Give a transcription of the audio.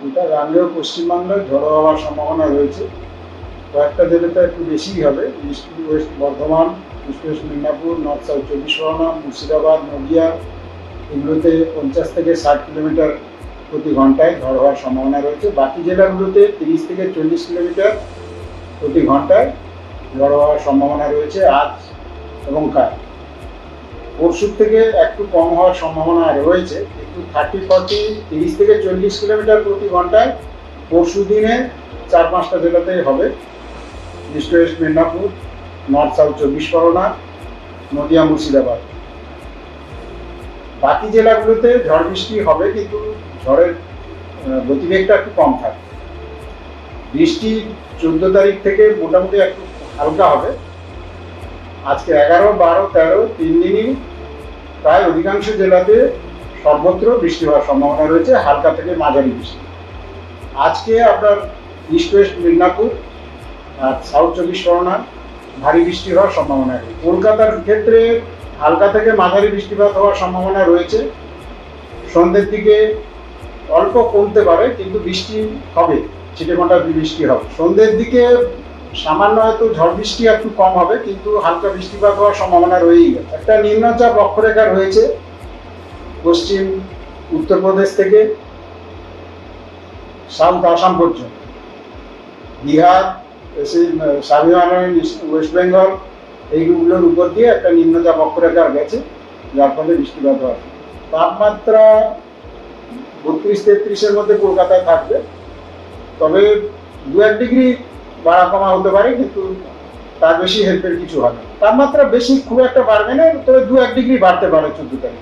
এটা গাঙ্গেয় পশ্চিমবাংলায় ঝড়ো হওয়ার সম্ভাবনা রয়েছে। কয়েকটা জেলাতে একটু বেশিই হবে। East West Bardhaman, east West Medinipur, north south 24 Pargana, Murshidabad, Nadia, এগুলোতে 50 থেকে 60 কিলোমিটার প্রতি ঘন্টায় ঝড় হওয়ার সম্ভাবনা রয়েছে। বাকি জেলাগুলোতে 30 থেকে 40 কিলোমিটার প্রতি ঘন্টায় ঝড় হওয়ার সম্ভাবনা রয়েছে আজ এবং কাল। পরশুর থেকে একটু কম হওয়ার সম্ভাবনা রয়েছে, কিন্তু 30 থেকে 40 কিলোমিটার প্রতি ঘন্টায় পরশু দিনে 4-5টা জেলাতেই হবে। East West Medinipur, north south 24 Pargana, Nadia, Murshidabad. বাকি জেলাগুলোতে ঝড় বৃষ্টি হবে, কিন্তু ঝড়ের গতিবেগটা একটু কম থাকবে। বৃষ্টি 14 তারিখ থেকে মোটামুটি একটু হালকা হবে। আজকে 11, 12, 13 3 দিনই প্রায় অধিকাংশ জেলাতে সর্বত্র বৃষ্টি হওয়ার সম্ভাবনা রয়েছে, হালকা থেকে মাঝারি বৃষ্টি। আজকে আপনার ইস্ট ওয়েস্ট মেদিনীপুর আর সাউথ 24 পরগনা ভারী বৃষ্টি হওয়ার সম্ভাবনা রয়েছে। কলকাতার ক্ষেত্রে হালকা থেকে মাঝারি বৃষ্টিপাত হওয়ার সম্ভাবনা রয়েছে। সন্ধ্যের দিকে অল্প কমতে পারে, কিন্তু বৃষ্টি হবে, ছিটেফোঁটা বৃষ্টি হবে। সন্ধ্যের দিকে সামান্য হয়তো ঝড় বৃষ্টি একটু কম হবে, কিন্তু হালকা বৃষ্টিপাত হওয়ার সম্ভাবনা রয়েই গেছে। একটা নিম্নচাপ অক্ষরেখা রয়েছে পশ্চিম উত্তরপ্রদেশ থেকে সাউথ আসাম পর্যন্ত, বিহার, স্বাভিমান, ওয়েস্ট বেঙ্গল, এইগুলোর উপর দিয়ে একটা নিম্নচাপ অক্ষরেখা গেছে, যার ফলে বৃষ্টিপাত হয়। তাপমাত্রা 32-33-এর মধ্যে কলকাতায় থাকবে, তবে 2-1 ডিগ্রি বাড়া কমা হতে পারে, কিন্তু তার বেশি হেল্পের কিছু হবে না। তাপমাত্রা বেশি খুব একটা বাড়বে না, তবে 2-1 ডিগ্রি বাড়তে পারে 14 তারিখ।